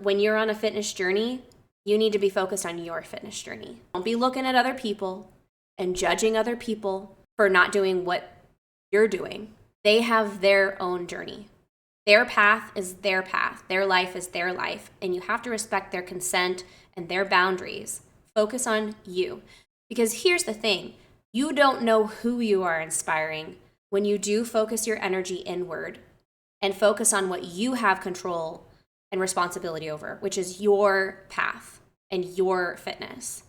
When you're on a fitness journey, you need to be focused on your fitness journey. Don't be looking at other people and judging other people for not doing what you're doing. They have their own journey. Their path is their path. Their life is their life. And you have to respect their consent and their boundaries. Focus on you. Because here's the thing. You don't know who you are inspiring when you do focus your energy inward and focus on what you have control and responsibility over, which is your path and your fitness.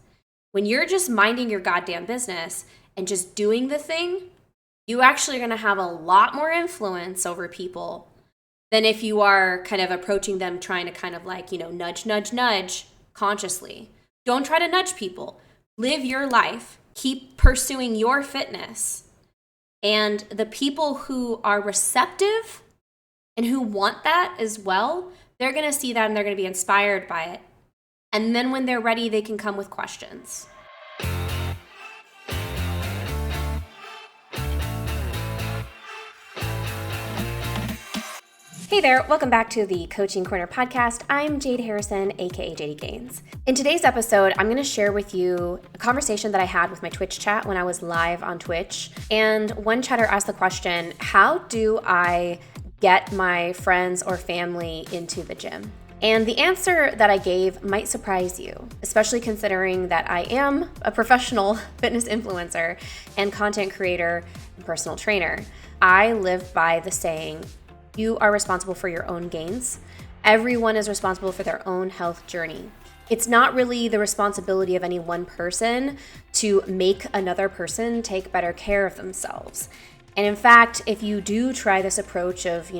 When you're just minding your goddamn business and just doing the thing, you actually are going to have a lot more influence over people than if you are kind of approaching them trying to kind of like, nudge, nudge, nudge consciously. Don't try to nudge people. Live your life. Keep pursuing your fitness. And the people who are receptive and who want that as well, they're going to see that and they're going to be inspired by it. And then when they're ready, they can come with questions. Hey there, welcome back to the Coaching Corner podcast. I'm Jade Harrison, aka JD Gaines. In today's episode, I'm going to share with you a conversation that I had with my Twitch chat when I was live on Twitch. And one chatter asked the question, how do I get my friends or family into the gym? And the answer that I gave might surprise you, especially considering that I am a professional fitness influencer and content creator and personal trainer. I live by the saying, you are responsible for your own gains. Everyone is responsible for their own health journey. It's not really the responsibility of any one person to make another person take better care of themselves. And in fact, if you do try this approach of,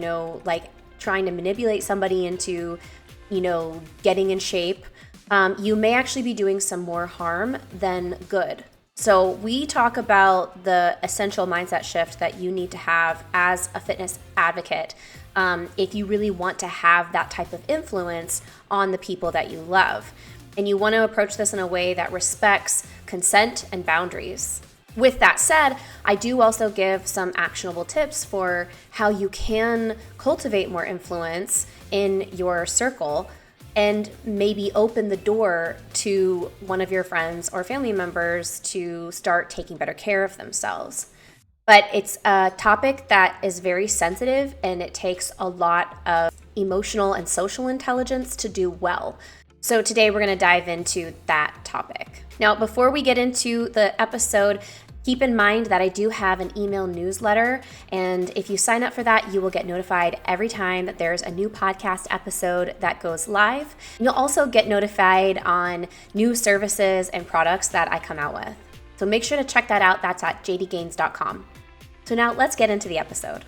like trying to manipulate somebody into, getting in shape, you may actually be doing some more harm than good. So we talk about the essential mindset shift that you need to have as a fitness advocate if you really want to have that type of influence on the people that you love. And you want to approach this in a way that respects consent and boundaries. With that said, I do also give some actionable tips for how you can cultivate more influence in your circle and maybe open the door to one of your friends or family members to start taking better care of themselves. But it's a topic that is very sensitive and it takes a lot of emotional and social intelligence to do well. So today we're going to dive into that topic. Now, before we get into the episode, keep in mind that I do have an email newsletter, and if you sign up for that, you will get notified every time that there's a new podcast episode that goes live. You'll also get notified on new services and products that I come out with. So make sure to check that out. That's at jdgaines.com. So now let's get into the episode.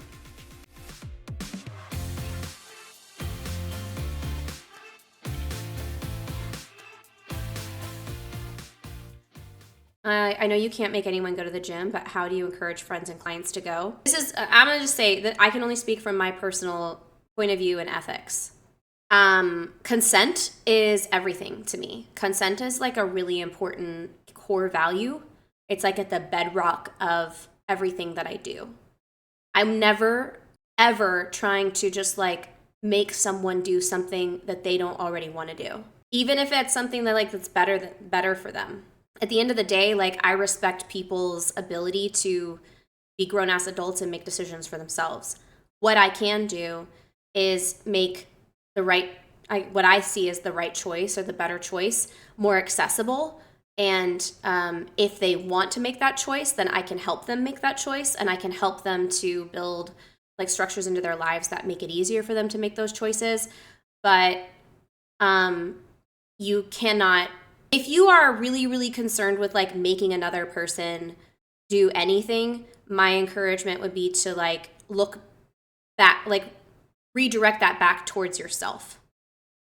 I know you can't make anyone go to the gym, but how do you encourage friends and clients to go? I'm going to just say that I can only speak from my personal point of view and ethics. Consent is everything to me. Consent is like a really important core value. It's like at the bedrock of everything that I do. I'm never, ever trying to just like make someone do something that they don't already want to do. Even if it's something that's better for them. At the end of the day, I respect people's ability to be grown-ass adults and make decisions for themselves. What I can do is make what I see as the right choice or the better choice more accessible. And if they want to make that choice, then I can help them make that choice, and I can help them to build structures into their lives that make it easier for them to make those choices. But you cannot. If you are really, really concerned with making another person do anything, my encouragement would be to look back, redirect that back towards yourself.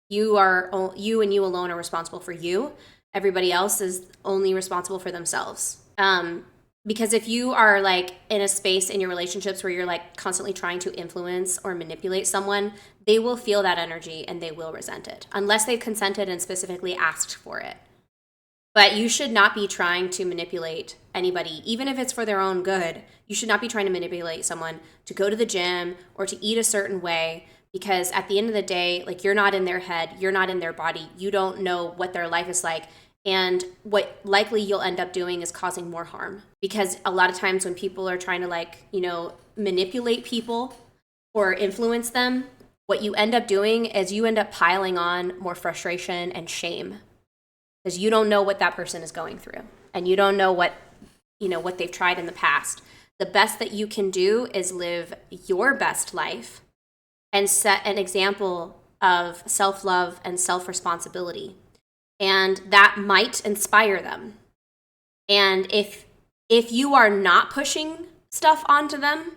You and you alone are responsible for you. Everybody else is only responsible for themselves. Because if you are in a space in your relationships where you're constantly trying to influence or manipulate someone, they will feel that energy and they will resent it unless they've consented and specifically asked for it. But you should not be trying to manipulate anybody, even if it's for their own good. You should not be trying to manipulate someone to go to the gym or to eat a certain way because at the end of the day, like, you're not in their head, you're not in their body, you don't know what their life is like. And what likely you'll end up doing is causing more harm, because a lot of times when people are trying to, like, manipulate people or influence them, what you end up doing is you end up piling on more frustration and shame, because you don't know what that person is going through, and you don't know what they've tried in the past. The best that you can do is live your best life and set an example of self-love and self-responsibility. And that might inspire them. And if you are not pushing stuff onto them,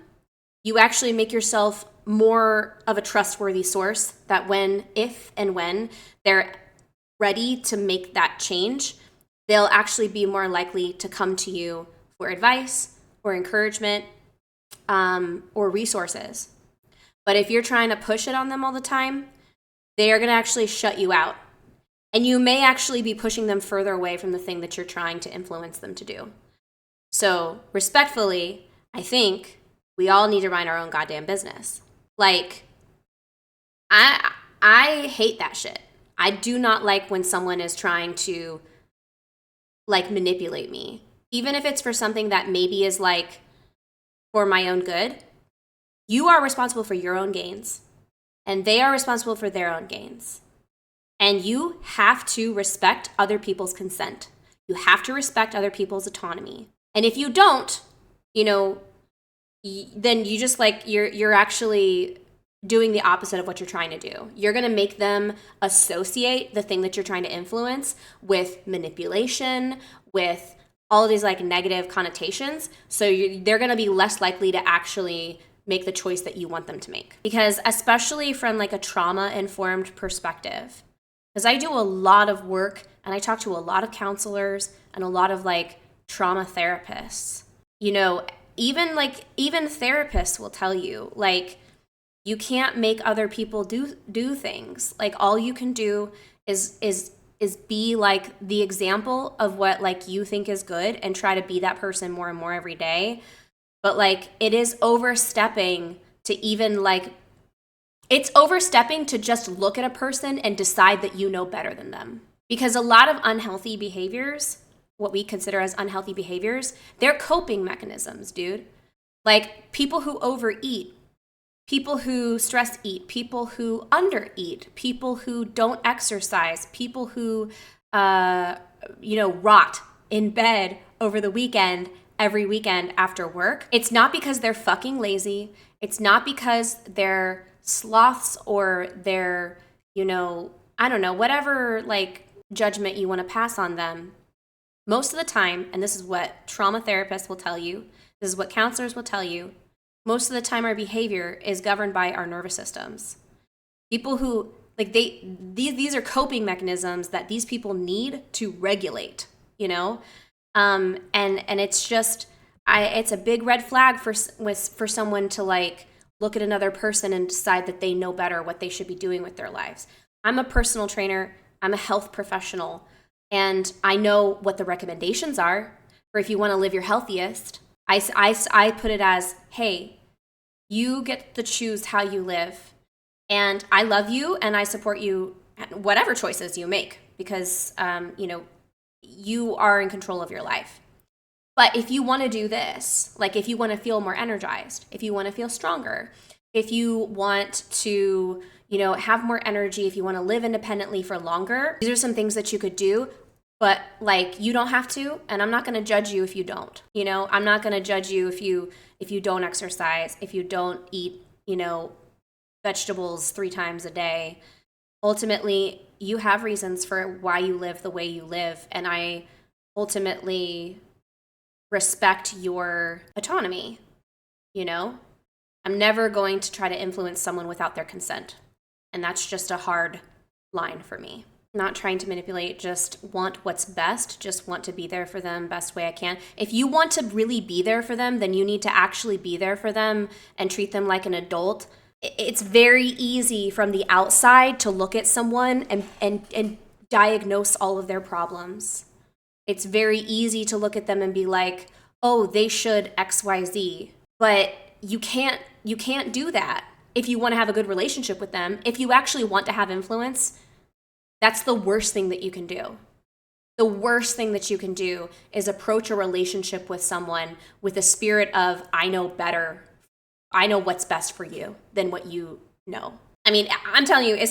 you actually make yourself more of a trustworthy source, that if and when they're ready to make that change, they'll actually be more likely to come to you for advice or encouragement, or resources. But if you're trying to push it on them all the time, they are going to actually shut you out. And you may actually be pushing them further away from the thing that you're trying to influence them to do. So, respectfully, I think we all need to mind our own goddamn business. Like, I hate that shit. I do not like when someone is trying to, like, manipulate me. Even if it's for something that maybe is, like, for my own good. You are responsible for your own gains, and they are responsible for their own gains. And you have to respect other people's consent. You have to respect other people's autonomy. And if you don't, then you just, like, you're actually doing the opposite of what you're trying to do. You're going to make them associate the thing that you're trying to influence with manipulation, with all of these, like, negative connotations. So they're going to be less likely to actually make the choice that you want them to make. Because especially from, like, a trauma-informed perspective, because I do a lot of work and I talk to a lot of counselors and a lot of, like, trauma therapists. Even therapists will tell you, like, you can't make other people do things. Like, all you can do is be, like, the example of what, like, you think is good, and try to be that person more and more every day. But, like, it is overstepping to even, like, it's overstepping to just look at a person and decide that you know better than them. Because a lot of unhealthy behaviors, what we consider as unhealthy behaviors, they're coping mechanisms, dude. Like, people who overeat, people who stress eat, people who undereat, people who don't exercise, people who, rot in bed over the weekend, every weekend after work. It's not because they're fucking lazy. It's not because they're sloths or they're, I don't know, whatever, like, judgment you want to pass on them. Most of the time, and this is what trauma therapists will tell you, this is what counselors will tell you, most of the time our behavior is governed by our nervous systems. People who, like, these are coping mechanisms that these people need to regulate, and it's just, it's a big red flag for someone to, like, look at another person and decide that they know better what they should be doing with their lives. I'm a personal trainer, I'm a health professional, and I know what the recommendations are for if you want to live your healthiest. I put it as, hey, you get to choose how you live, and I love you and I support you, whatever choices you make, because you are in control of your life. But if you want to do this, like, if you want to feel more energized, if you want to feel stronger, if you want to, have more energy, if you want to live independently for longer, these are some things that you could do. But, like, you don't have to, and I'm not going to judge you if you don't. I'm not going to judge you if you don't exercise, if you don't eat, vegetables 3 times a day. Ultimately, you have reasons for why you live the way you live, and I ultimately respect your autonomy. I'm never going to try to influence someone without their consent, and that's just a hard line for me. Not trying to manipulate, just want what's best, just want to be there for them best way I can. If you want to really be there for them, then you need to actually be there for them and treat them like an adult. It's very easy from the outside to look at someone and diagnose all of their problems. It's very easy to look at them and be like, oh, they should XYZ. But you can't do that. if you want to have a good relationship with them, if you actually want to have influence, that's the worst thing that you can do. The worst thing that you can do is approach a relationship with someone with a spirit of, I know better. I know what's best for you than what you know. I mean, I'm telling you, if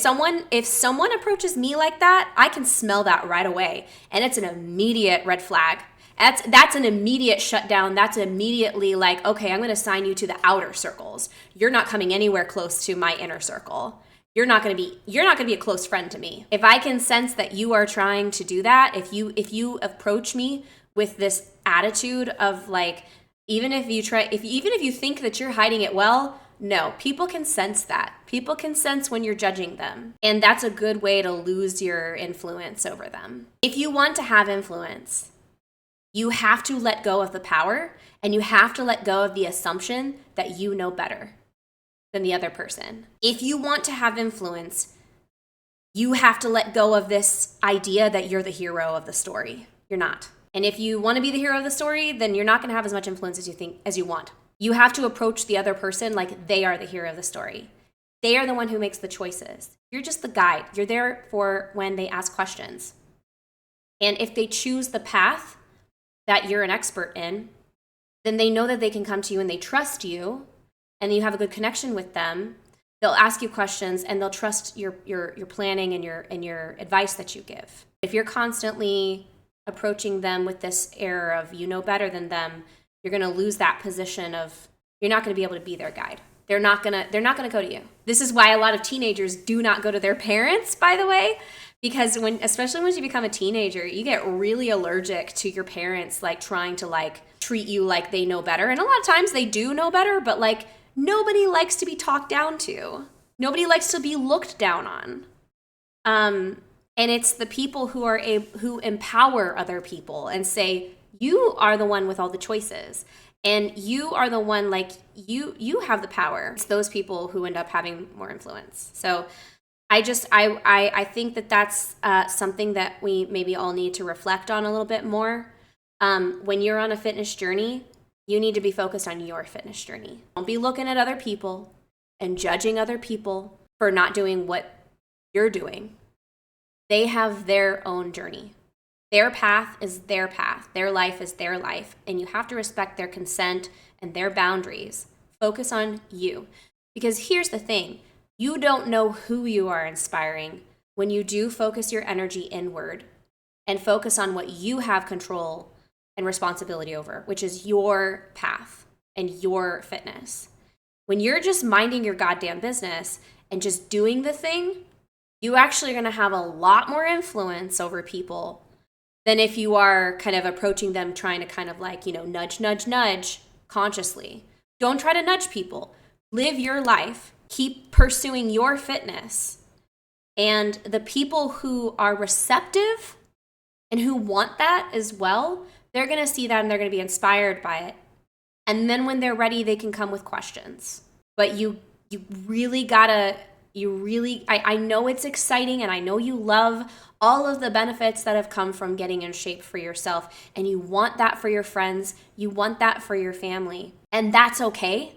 someone approaches me like that, I can smell that right away. And it's an immediate red flag. That's an immediate shutdown. That's immediately like, okay, I'm going to assign you to the outer circles. You're not coming anywhere close to my inner circle. You're not going to be a close friend to me. If I can sense that you are trying to do that, if you approach me with this attitude of like, even if you think that you're hiding it well, no, people can sense that. People can sense when you're judging them. And that's a good way to lose your influence over them. If you want to have influence, you have to let go of the power, and you have to let go of the assumption that you know better than the other person. If you want to have influence, you have to let go of this idea that you're the hero of the story. You're not. And if you want to be the hero of the story, then you're not going to have as much influence as you want. You have to approach the other person like they are the hero of the story. They are the one who makes the choices. You're just the guide. You're there for when they ask questions. And if they choose the path that you're an expert in, then they know that they can come to you and they trust you, and you have a good connection with them. They'll ask you questions and they'll trust your planning and your advice that you give. If you're constantly approaching them with this air of you know better than them, you're going to lose that position of, you're not going to be able to be their guide. They're not going to go to you. This is why a lot of teenagers do not go to their parents, by the way, because especially when you become a teenager, you get really allergic to your parents like trying to like treat you like they know better. And a lot of times they do know better, but like nobody likes to be talked down to. Nobody likes to be looked down on. And it's the people who empower other people and say, you are the one with all the choices. And you are the one, like, you have the power. It's those people who end up having more influence. So I think that that's something that we maybe all need to reflect on a little bit more. When you're on a fitness journey, you need to be focused on your fitness journey. Don't be looking at other people and judging other people for not doing what you're doing. They have their own journey. Their path is their path. Their life is their life. And you have to respect their consent and their boundaries. Focus on you. Because here's the thing. You don't know who you are inspiring when you do focus your energy inward and focus on what you have control and responsibility over, which is your path and your fitness. When you're just minding your goddamn business and just doing the thing, you actually are going to have a lot more influence over people than if you are kind of approaching them trying to kind of like, nudge, nudge, nudge consciously. Don't try to nudge people. Live your life. Keep pursuing your fitness. And the people who are receptive and who want that as well, they're going to see that and they're going to be inspired by it. And then when they're ready, they can come with questions. But you really gotta, I know it's exciting and I know you love all of the benefits that have come from getting in shape for yourself. And you want that for your friends. You want that for your family. And that's okay.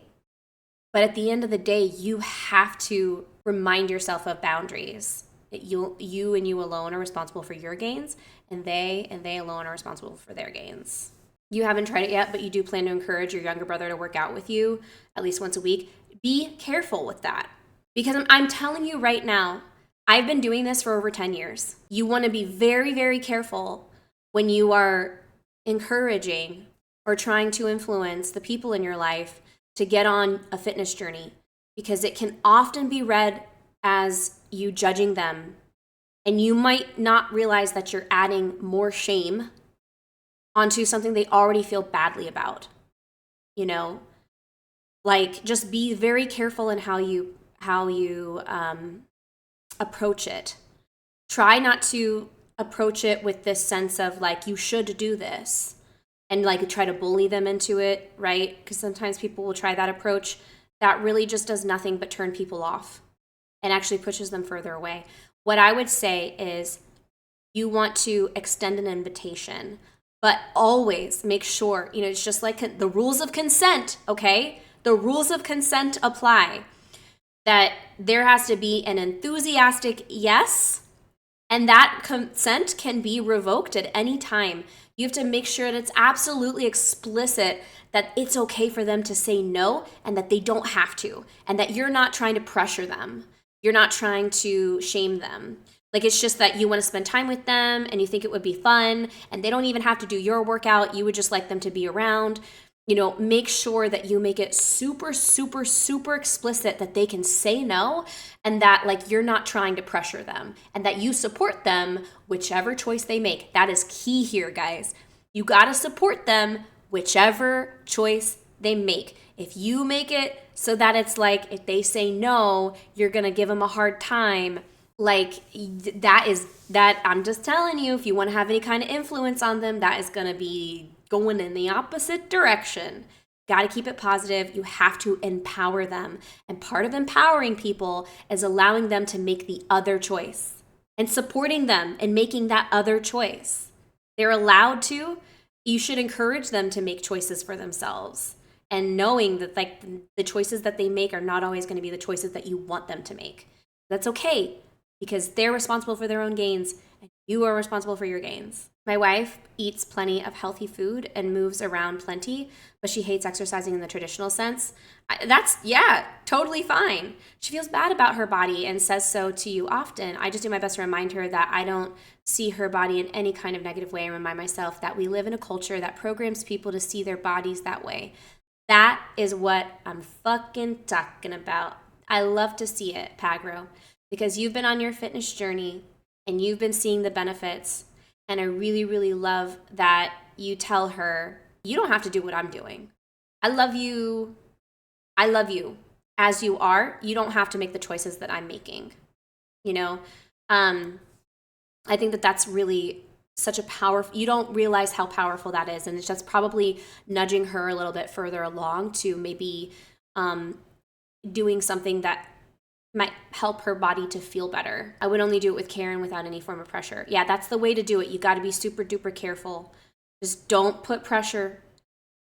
But at the end of the day, you have to remind yourself of boundaries. That you and you alone are responsible for your gains, and they alone are responsible for their gains. You haven't tried it yet, but you do plan to encourage your younger brother to work out with you at least once a week. Be careful with that. Because I'm telling you right now, I've been doing this for over 10 years. You want to be very, very careful when you are encouraging or trying to influence the people in your life to get on a fitness journey, because it can often be read as you judging them, and you might not realize that you're adding more shame onto something they already feel badly about. Like, just be very careful in how you approach it. Try not to approach it with this sense of like, you should do this, and like try to bully them into it, right? Because sometimes people will try that approach that really just does nothing but turn people off and actually pushes them further away. What I would say is you want to extend an invitation, but always make sure, it's just like the rules of consent, okay? The rules of consent apply. that there has to be an enthusiastic yes, and that consent can be revoked at any time. You have to make sure that it's absolutely explicit that it's okay for them to say no and that they don't have to, and that you're not trying to pressure them. You're not trying to shame them. Like, it's just that you want to spend time with them and you think it would be fun, and they don't even have to do your workout. You would just like them to be around. Make sure that you make it super, super, super explicit that they can say no, and that like you're not trying to pressure them, and that you support them whichever choice they make. That is key here, guys. You got to support them whichever choice they make. If you make it so that it's like if they say no, you're going to give them a hard time, like that I'm just telling you, if you want to have any kind of influence on them, that is going to be going in the opposite direction. Got to keep it positive. You have to empower them. And part of empowering people is allowing them to make the other choice and supporting them in making that other choice. They're allowed to. You should encourage them to make choices for themselves, and knowing that like the choices that they make are not always going to be the choices that you want them to make. That's okay, because they're responsible for their own gains and you are responsible for your gains. My wife eats plenty of healthy food and moves around plenty, but she hates exercising in the traditional sense. That's totally fine. She feels bad about her body and says so to you often. I just do my best to remind her that I don't see her body in any kind of negative way, and remind myself that we live in a culture that programs people to see their bodies that way. That is what I'm fucking talking about. I love to see it, Pagro, because you've been on your fitness journey and you've been seeing the benefits. And I really, really love that you tell her, you don't have to do what I'm doing. I love you. I love you as you are. You don't have to make the choices that I'm making. I think that that's really such a powerful, you don't realize how powerful that is. And it's just probably nudging her a little bit further along to maybe doing something that might help her body to feel better. I would only do it with care and without any form of pressure. Yeah, that's the way to do it. You got to be super duper careful. Just don't put pressure.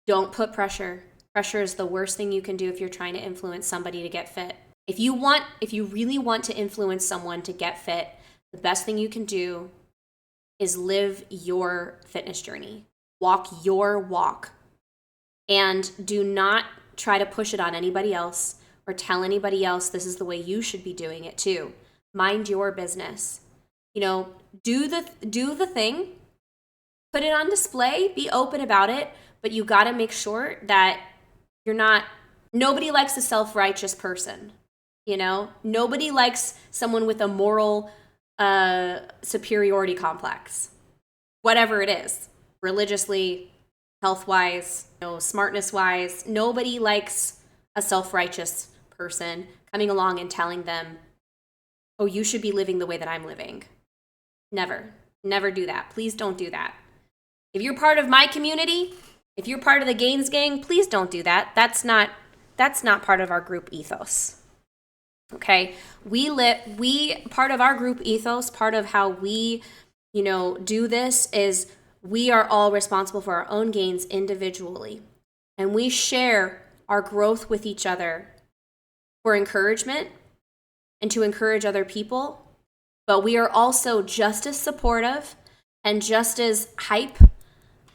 Don't put pressure. Pressure is the worst thing you can do if you're trying to influence somebody to get fit. If you really want to influence someone to get fit, the best thing you can do is live your fitness journey. Walk your walk. And do not try to push it on anybody else or tell anybody else this is the way you should be doing it too. Mind your business. Do the thing, put it on display, be open about it, but you got to make sure that nobody likes a self-righteous person. Nobody likes someone with a moral superiority complex, whatever it is, religiously, health-wise, smartness-wise. Nobody likes a self-righteous person coming along and telling them, oh, you should be living the way that I'm living. Never do that. Please don't do that. If you're part of my community, if you're part of the Gains Gang, please don't do that. That's not part of our group ethos. Okay? Part of our group ethos, part of how we, do this is we are all responsible for our own gains individually. And we share our growth with each other for encouragement and to encourage other people. But we are also just as supportive and just as hype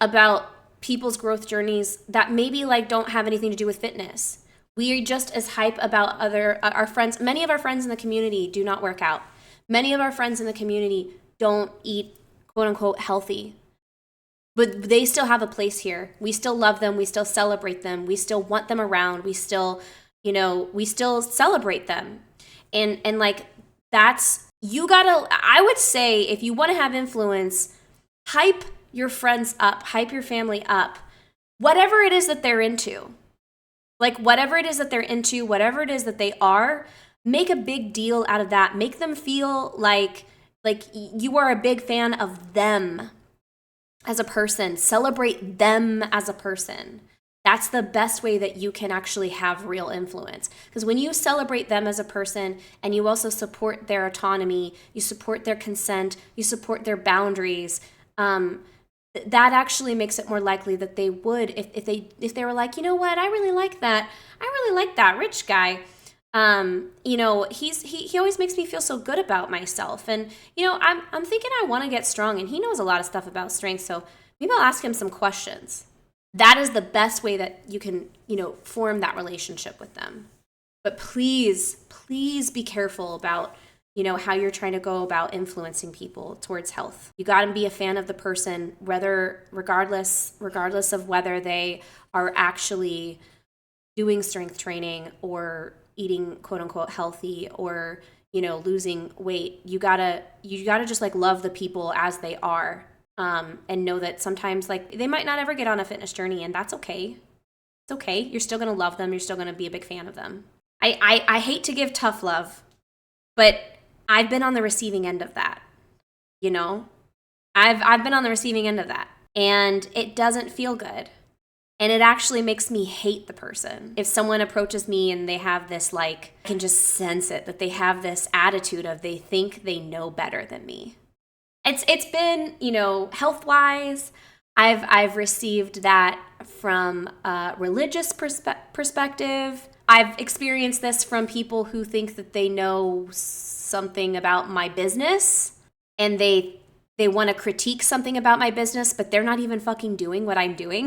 about people's growth journeys that maybe don't have anything to do with fitness. We are just as hype about our friends. Many of our friends in the community do not work out. Many of our friends in the community don't eat quote unquote healthy. But they still have a place here. We still love them. We still celebrate them. We still want them around. We still, we still celebrate them. And I would say if you want to have influence, hype your friends up, hype your family up, whatever it is that they're into. Whatever it is that they're into, whatever it is that they are, make a big deal out of that. Make them feel like you are a big fan of them as a person. Celebrate them as a person. That's the best way that you can actually have real influence. Because when you celebrate them as a person and you also support their autonomy, you support their consent, you support their boundaries, that actually makes it more likely that they would, if they were like, you know what, I really like that rich guy. He always makes me feel so good about myself. And, I'm thinking I want to get strong, and he knows a lot of stuff about strength. So maybe I'll ask him some questions. That is the best way that you can, form that relationship with them. But please, please be careful about, how you're trying to go about influencing people towards health. You got to be a fan of the person, regardless of whether they are actually doing strength training or eating quote unquote healthy or, losing weight. You gotta just like love the people as they are. And know that sometimes like they might not ever get on a fitness journey, and that's okay. It's okay. You're still going to love them. You're still going to be a big fan of them. I hate to give tough love, but I've been on the receiving end of that. I've been on the receiving end of that, and it doesn't feel good. And it actually makes me hate the person. If someone approaches me and they have this, like, I can just sense it, that they have this attitude of they think they know better than me. It's been, health-wise, I've received that from a religious perspective. I've experienced this from people who think that they know something about my business, and they want to critique something about my business, but they're not even fucking doing what I'm doing,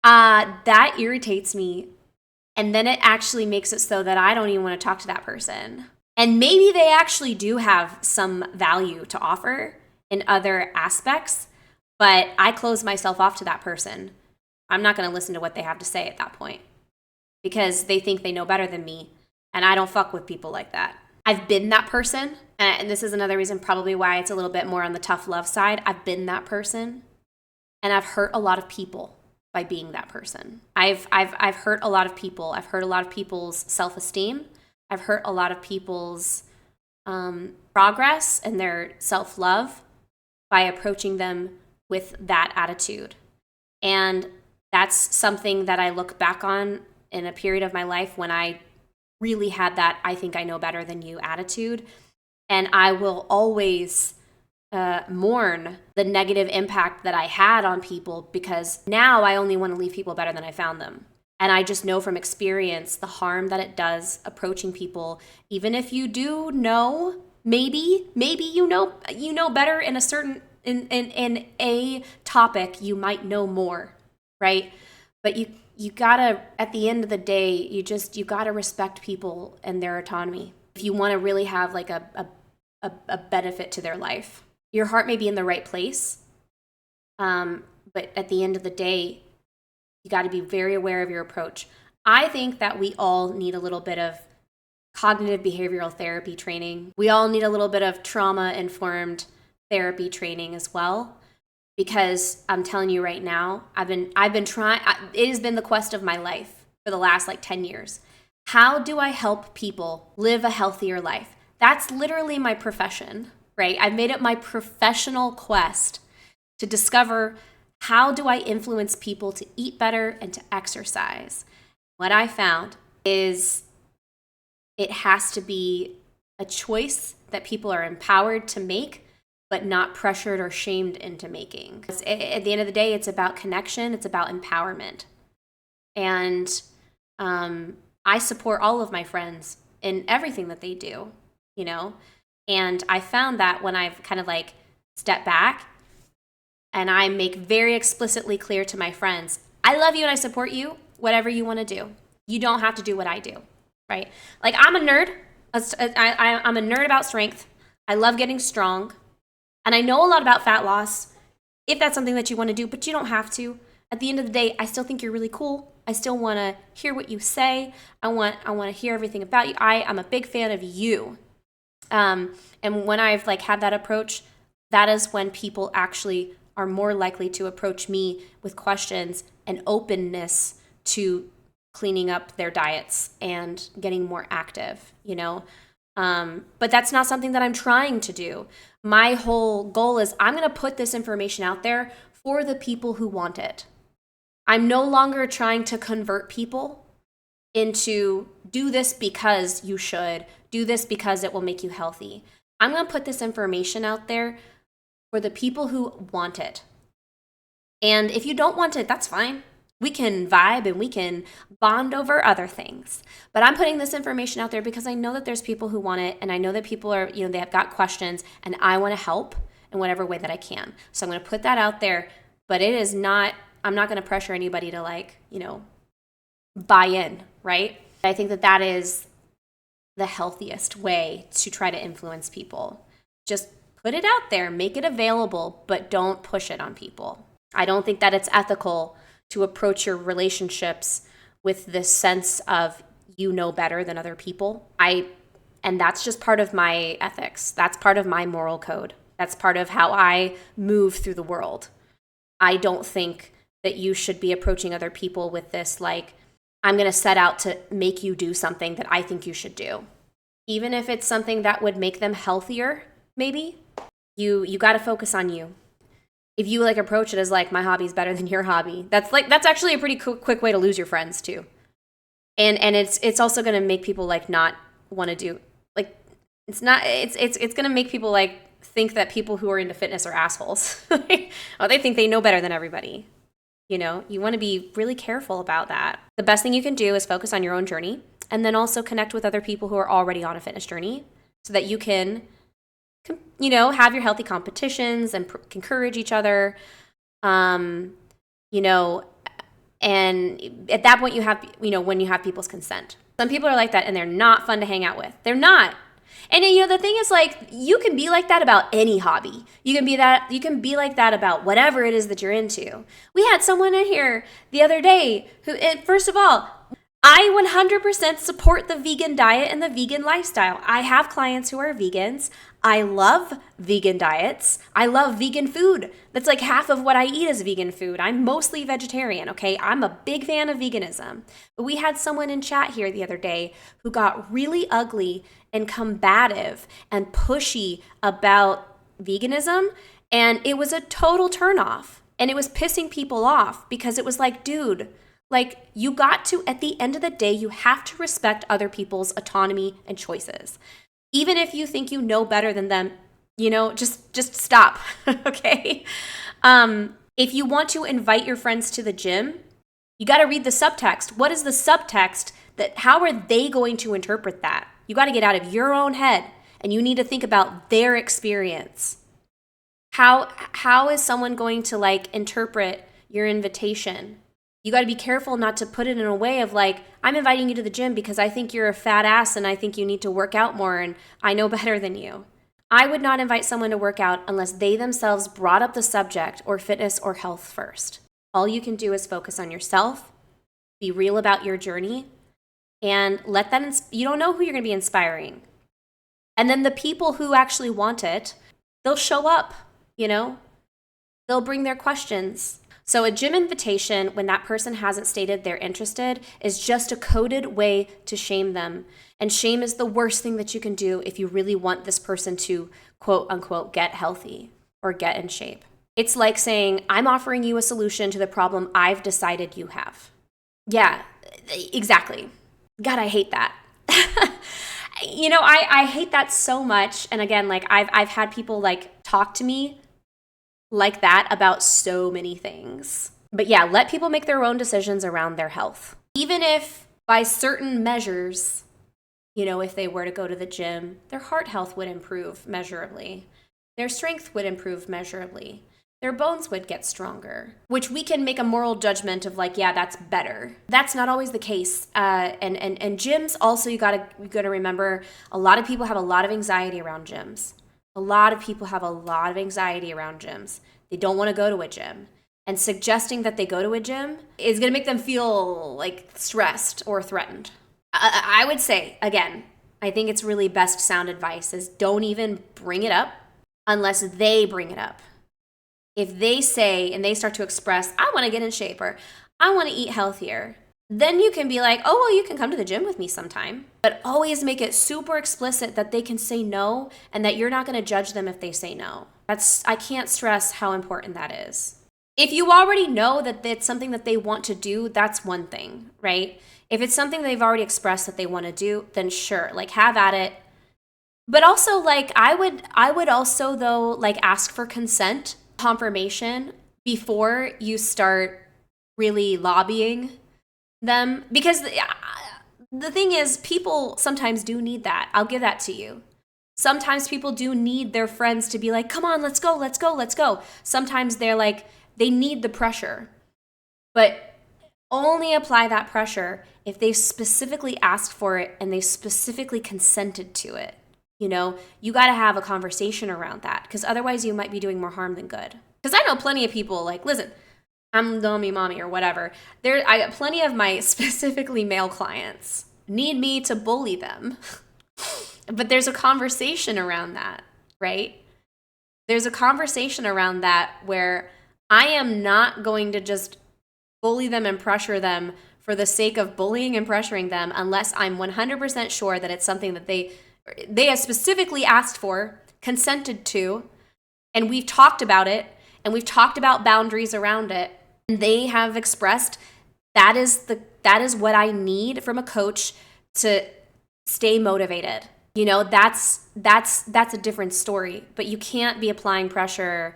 That irritates me. And then it actually makes it so that I don't even want to talk to that person. And maybe they actually do have some value to offer in other aspects, but I close myself off to that person. I'm not going to listen to what they have to say at that point because they think they know better than me, and I don't fuck with people like that. I've been that person, and this is another reason probably why it's a little bit more on the tough love side. I've been that person, and I've hurt a lot of people by being that person. I've hurt a lot of people. I've hurt a lot of people's self-esteem. I've hurt a lot of people's progress and their self-love by approaching them with that attitude. And that's something that I look back on in a period of my life when I really had that I think I know better than you attitude. And I will always mourn the negative impact that I had on people, because now I only want to leave people better than I found them. And I just know from experience the harm that it does approaching people, even if you do know, maybe you know better in a certain in a topic, you might know more, right? But you gotta, at the end of the day, you gotta respect people and their autonomy if you want to really have like a benefit to their life. Your heart may be in the right place, but at the end of the day, you got to be very aware of your approach. I think that we all need a little bit of cognitive behavioral therapy training. We all need a little bit of trauma-informed therapy training as well, because I'm telling you right now, I've been trying. It has been the quest of my life for the last 10 years. How do I help people live a healthier life? That's literally my profession, right? I've made it my professional quest to discover, how do I influence people to eat better and to exercise? What I found is it has to be a choice that people are empowered to make, but not pressured or shamed into making. At the end of the day, it's about connection. It's about empowerment. And I support all of my friends in everything that they do, And I found that when I've kind of stepped back, and I make very explicitly clear to my friends, I love you and I support you, whatever you want to do. You don't have to do what I do, right? I'm a nerd. I'm a nerd about strength. I love getting strong. And I know a lot about fat loss, if that's something that you want to do, but you don't have to. At the end of the day, I still think you're really cool. I still want to hear what you say. I want to hear everything about you. I'm a big fan of you. And when I've had that approach, that is when people actually are more likely to approach me with questions and openness to cleaning up their diets and getting more active, But that's not something that I'm trying to do. My whole goal is I'm going to put this information out there for the people who want it. I'm no longer trying to convert people into do this because you should, do this because it will make you healthy. I'm going to put this information out there for the people who want it. And if you don't want it, that's fine. We can vibe and we can bond over other things. But I'm putting this information out there because I know that there's people who want it, and I know that people are, they have got questions, and I want to help in whatever way that I can. So I'm going to put that out there, but I'm not going to pressure anybody to buy in, right? I think that is the healthiest way to try to influence people. Just put it out there, make it available, but don't push it on people. I don't think that it's ethical to approach your relationships with this sense of you know better than other people. And that's just part of my ethics. That's part of my moral code. That's part of how I move through the world. I don't think that you should be approaching other people with this I'm going to set out to make you do something that I think you should do. Even if it's something that would make them healthier, maybe, you got to focus on you. If you approach it as my hobby's better than your hobby, that's actually a pretty quick way to lose your friends too. And it's also going to make people not want to do it's going to make people think that people who are into fitness are assholes. Oh, they think they know better than everybody. You want to be really careful about that. The best thing you can do is focus on your own journey, and then also connect with other people who are already on a fitness journey so that you can, have your healthy competitions and encourage each other. And at that point you have, when you have people's consent. Some people are like that and they're not fun to hang out with. They're not. And the thing is you can be like that about any hobby. You can be like that about whatever it is that you're into. We had someone in here the other day who, first of all, I 100% support the vegan diet and the vegan lifestyle. I have clients who are vegans. I love vegan diets. I love vegan food. That's half of what I eat is vegan food. I'm mostly vegetarian, okay? I'm a big fan of veganism. But we had someone in chat here the other day who got really ugly and combative and pushy about veganism, and it was a total turnoff. And it was pissing people off because it was dude, you got to, at the end of the day, you have to respect other people's autonomy and choices. Even if you think you know better than them, just stop, okay? If you want to invite your friends to the gym, you got to read the subtext. What is the subtext? How are they going to interpret that? You got to get out of your own head, and you need to think about their experience. How is someone going to interpret your invitation? You got to be careful not to put it in a way of I'm inviting you to the gym because I think you're a fat ass and I think you need to work out more and I know better than you. I would not invite someone to work out unless they themselves brought up the subject or fitness or health first. All you can do is focus on yourself, be real about your journey, and let that, you don't know who you're going to be inspiring. And then the people who actually want it, they'll show up, they'll bring their questions. So a gym invitation, when that person hasn't stated they're interested, is just a coded way to shame them. And shame is the worst thing that you can do if you really want this person to, quote unquote, get healthy or get in shape. It's like saying, I'm offering you a solution to the problem I've decided you have. Yeah, exactly. God, I hate that. I hate that so much. And again, I've had people talk to me like that about so many things. But yeah, let people make their own decisions around their health. Even if by certain measures, if they were to go to the gym, their heart health would improve measurably. Their strength would improve measurably. Their bones would get stronger, which we can make a moral judgment of yeah, that's better. That's not always the case. And gyms also, you gotta remember, a lot of people have a lot of anxiety around gyms. A lot of people have a lot of anxiety around gyms. They don't want to go to a gym. And suggesting that they go to a gym is going to make them feel stressed or threatened. I would say, again, I think it's really best sound advice is don't even bring it up unless they bring it up. If they say and they start to express, I want to get in shape or I want to eat healthier, then you can be oh, well, you can come to the gym with me sometime. But always make it super explicit that they can say no and that you're not going to judge them if they say no. I can't stress how important that is. If you already know that it's something that they want to do, that's one thing, right? If it's something they've already expressed that they want to do, then sure, have at it. But also, I would also, though, ask for consent, confirmation before you start really lobbying them, because the thing is, people sometimes do need that. I'll give that to you. Sometimes people do need their friends to be like, come on, let's go, let's go, let's go. Sometimes they're like, they need the pressure. But only apply that pressure if they specifically asked for it and they specifically consented to it. You got to have a conversation around that, because otherwise you might be doing more harm than good. Because I know plenty of people like, listen, I'm dummy mommy or whatever. I got plenty of my specifically male clients need me to bully them. But there's a conversation around that, right? There's a conversation around that where I am not going to just bully them and pressure them for the sake of bullying and pressuring them unless I'm 100% sure that it's something that they have specifically asked for, consented to, and we've talked about it, and we've talked about boundaries around it, and they have expressed that is what I need from a coach to stay motivated. That's a different story, but you can't be applying pressure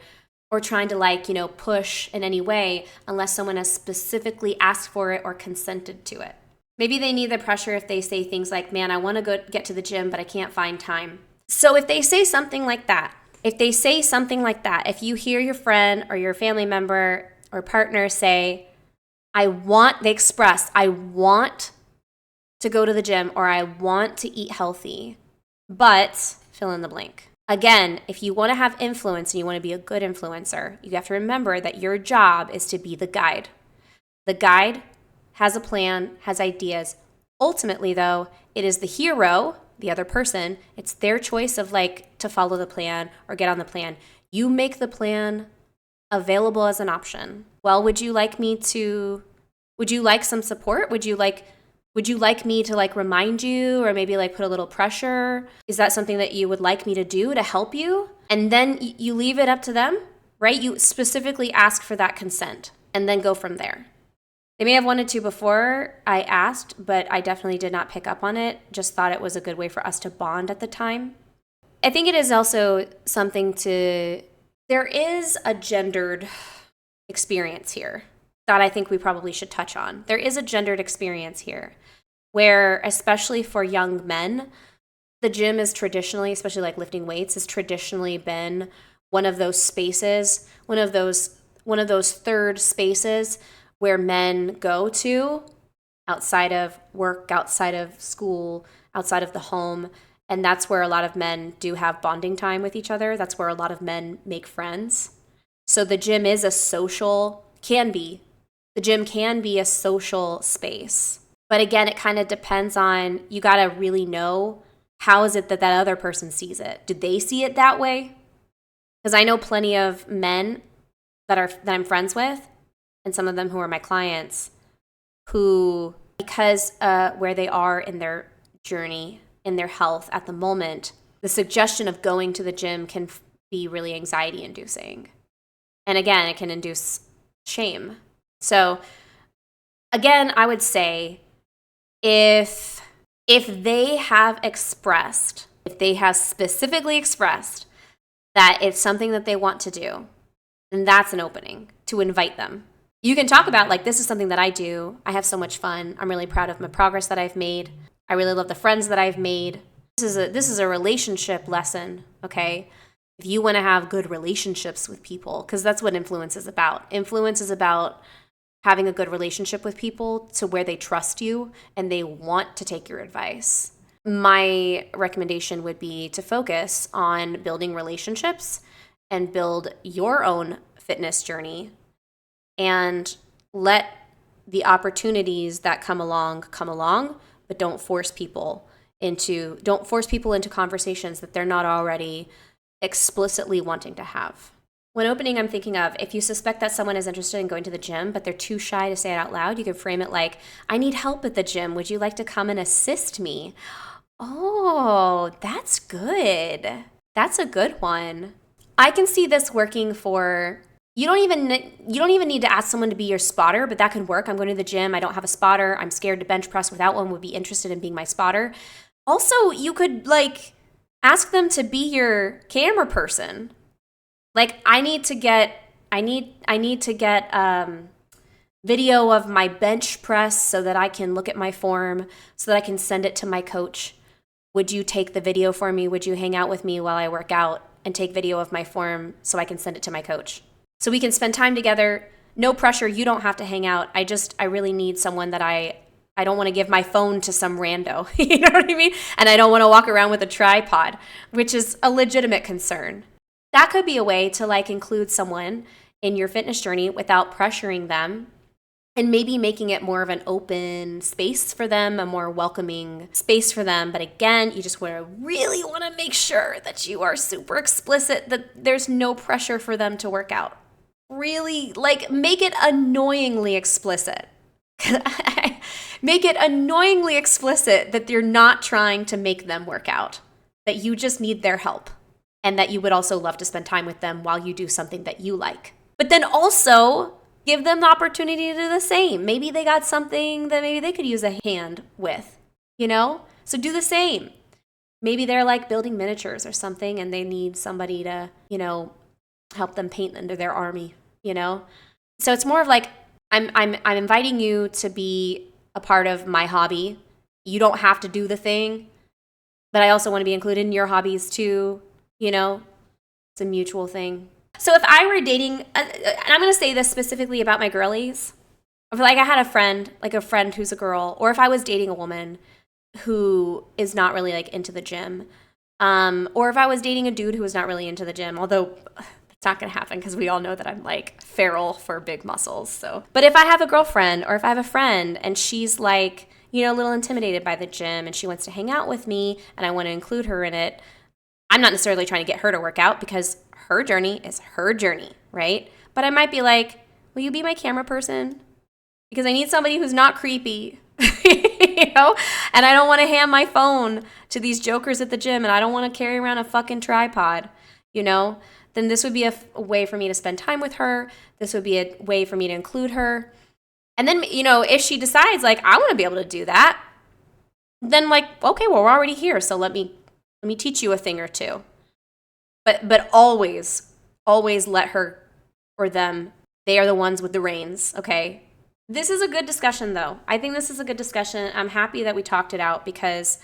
or trying to push in any way unless someone has specifically asked for it or consented to it. Maybe they need the pressure if they say things like, man, I want to go get to the gym, but I can't find time. So if they say something like that, if you hear your friend or your family member or partner say, I want to go to the gym, or I want to eat healthy, but fill in the blank. Again, if you want to have influence and you want to be a good influencer, you have to remember that your job is to be the guide. The guide has a plan, has ideas. Ultimately, though, it is the hero, the other person, it's their choice of to follow the plan or get on the plan. You make the plan available as an option. Well, would you like some support? Would you like me to remind you, or maybe put a little pressure? Is that something that you would like me to do to help you? And then you leave it up to them, right? You specifically ask for that consent and then go from there. They may have wanted to before I asked, but I definitely did not pick up on it. Just thought it was a good way for us to bond at the time. I think it is also there is a gendered experience here that I think we probably should touch on. There is a gendered experience here where, especially for young men, the gym is traditionally, especially lifting weights, has traditionally been one of those spaces, one of those third spaces where men go to outside of work, outside of school, outside of the home. And that's where a lot of men do have bonding time with each other. That's where a lot of men make friends. So the gym is the gym can be a social space. But again, it kind of depends on, you got to really know, how is it that other person sees it? Do they see it that way? Because I know plenty of men that I'm friends with, and some of them who are my clients, who, because where they are in their journey, in their health at the moment, the suggestion of going to the gym can be really anxiety inducing. And again, it can induce shame. So again, I would say if they have specifically expressed that it's something that they want to do, then that's an opening to invite them. You can talk about this is something that I do. I have so much fun. I'm really proud of my progress that I've made. I really love the friends that I've made. This is a relationship lesson, okay? If you want to have good relationships with people, because that's what influence is about. Influence is about having a good relationship with people to where they trust you and they want to take your advice. My recommendation would be to focus on building relationships and build your own fitness journey, and let the opportunities that come along, but don't force people into conversations that they're not already explicitly wanting to have. One opening I'm thinking of, if you suspect that someone is interested in going to the gym, but they're too shy to say it out loud, you can frame it like, I need help at the gym. Would you like to come and assist me? Oh, that's good. That's a good one. I can see this working for, you don't even need to ask someone to be your spotter, but that could work. I'm going to the gym. I don't have a spotter. I'm scared to bench press without one. Would be interested in being my spotter. Also, you could ask them to be your camera person. I need to get video of my bench press so that I can look at my form, so that I can send it to my coach. Would you take the video for me? Would you hang out with me while I work out and take video of my form so I can send it to my coach? So we can spend time together. No pressure. You don't have to hang out. I really need someone that I don't want to give my phone to some rando. You know what I mean? And I don't want to walk around with a tripod, which is a legitimate concern. That could be a way to like include someone in your fitness journey without pressuring them, and maybe making it more of an open space for them, a more welcoming space for them. But again, you just really want to make sure that you are super explicit, that there's no pressure for them to work out. Really, like, make it annoyingly explicit. Make it annoyingly explicit that you're not trying to make them work out, that you just need their help, and that you would also love to spend time with them while you do something that you like. But then also give them the opportunity to do the same. Maybe they got something that maybe they could use a hand with, you know? So do the same. Maybe they're like building miniatures or something and they need somebody to, you know, help them paint under their army, you know? So it's more of like, I'm inviting you to be a part of my hobby. You don't have to do the thing, but I also want to be included in your hobbies too, you know? It's a mutual thing. So if I were dating, and I'm going to say this specifically about my girlies, if like I had a friend who's a girl, or if I was dating a woman who is not really like into the gym, or if I was dating a dude who was not really into the gym, although it's not going to happen because we all know that I'm like feral for big muscles. So, but if I have a girlfriend or if I have a friend and she's like, you know, a little intimidated by the gym and she wants to hang out with me and I want to include her in it, I'm not necessarily trying to get her to work out because her journey is her journey, right? But I might be like, will you be my camera person? Because I need somebody who's not creepy, you know? And I don't want to hand my phone to these jokers at the gym and I don't want to carry around a fucking tripod, you know? Then this would be a way for me to spend time with her. This would be a way for me to include her. And then, you know, if she decides like, I want to be able to do that, then like, okay, well, we're already here. So let me teach you a thing or two. But always let her or them, they are the ones with the reins, okay? This is a good discussion, though. I think this is a good discussion. I'm happy that we talked it out because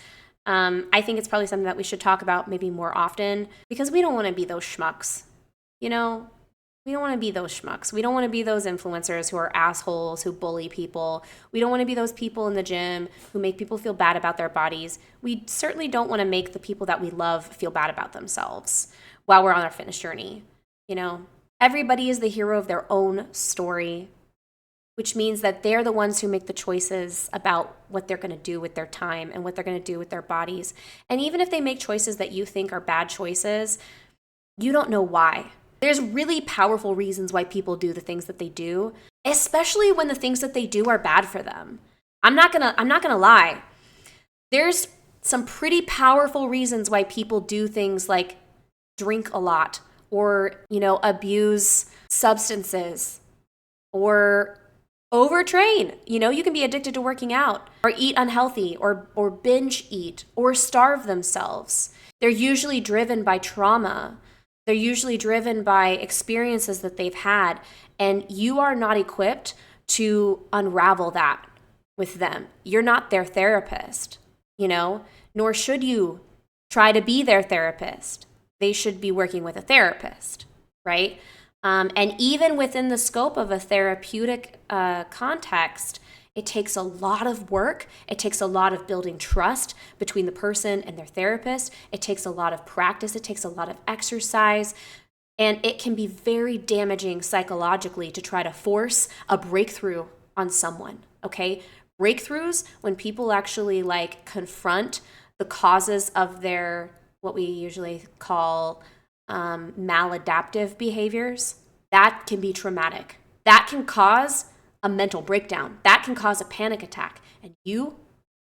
I think it's probably something that we should talk about maybe more often because we don't want to be those schmucks, you know? We don't want to be those schmucks. We don't want to be those influencers who are assholes, who bully people. We don't want to be those people in the gym who make people feel bad about their bodies. We certainly don't want to make the people that we love feel bad about themselves while we're on our fitness journey. You know, everybody is the hero of their own story, which means that they're the ones who make the choices about what they're going to do with their time and what they're going to do with their bodies. And even if they make choices that you think are bad choices, you don't know why. There's really powerful reasons why people do the things that they do, especially when the things that they do are bad for them. I'm not gonna lie. There's some pretty powerful reasons why people do things like drink a lot or, you know, abuse substances or overtrain. You know, you can be addicted to working out or eat unhealthy or binge eat or starve themselves. They're usually driven by trauma. They're usually driven by experiences that they've had, and you are not equipped to unravel that with them. You're not their therapist, you know, nor should you try to be their therapist. They should be working with a therapist, right? And even within the scope of a therapeutic context, it takes a lot of work. It takes a lot of building trust between the person and their therapist. It takes a lot of practice. It takes a lot of exercise. And it can be very damaging psychologically to try to force a breakthrough on someone, okay? Breakthroughs, when people actually like confront the causes of their, what we usually call maladaptive behaviors, that can be traumatic. That can cause a mental breakdown. That can cause a panic attack. And you,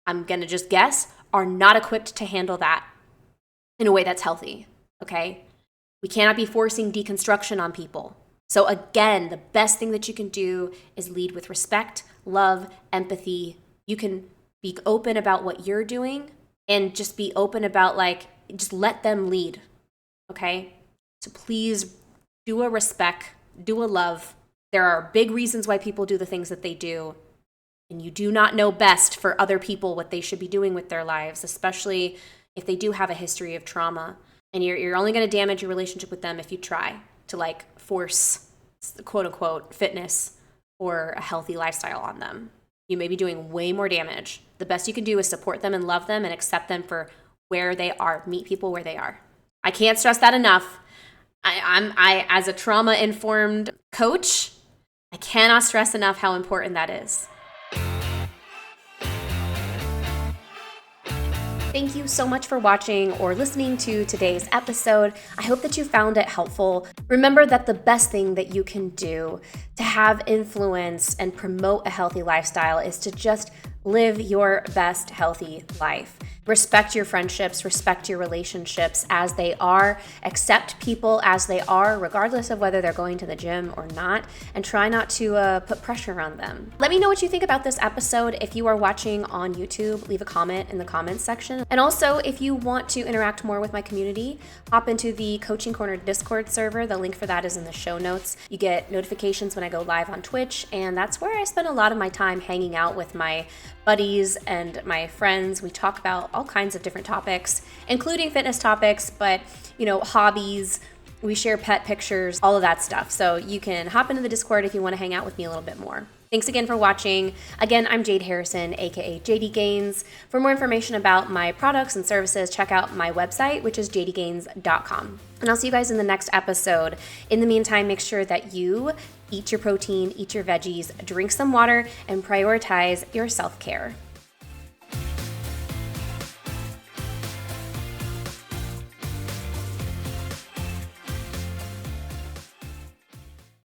I'm going to just guess, are not equipped to handle that in a way that's healthy, okay? We cannot be forcing deconstruction on people. So again, the best thing that you can do is lead with respect, love, empathy. You can be open about what you're doing and just be open about like, just let them lead, okay? So please do a respect, do a love. There are big reasons why people do the things that they do, and you do not know best for other people what they should be doing with their lives, especially if they do have a history of trauma. And you're only going to damage your relationship with them if you try to like force quote unquote fitness or a healthy lifestyle on them. You may be doing way more damage. The best you can do is support them and love them and accept them for where they are. Meet people where they are. I can't stress that enough. I as a trauma-informed coach, I cannot stress enough how important that is. Thank you so much for watching or listening to today's episode. I hope that you found it helpful. Remember that the best thing that you can do to have influence and promote a healthy lifestyle is to just live your best healthy life. Respect your friendships, respect your relationships as they are, accept people as they are, regardless of whether they're going to the gym or not, and try not to put pressure on them. Let me know what you think about this episode. If you are watching on YouTube, leave a comment in the comments section. And also, if you want to interact more with my community, hop into the Coaching Corner Discord server. The link for that is in the show notes. You get notifications when I go live on Twitch, and that's where I spend a lot of my time hanging out with my buddies and my friends. We talk about all kinds of different topics, including fitness topics, but hobbies. We share pet pictures, all of that stuff. So you can hop into the Discord if you want to hang out with me a little bit more. Thanks again for watching. Again, I'm Jade Harrison, aka JD Gains. For more information about my products and services, check out my website, which is jdgains.com. And I'll see you guys in the next episode. In the meantime, make sure that you eat your protein, eat your veggies, drink some water, and prioritize your self-care.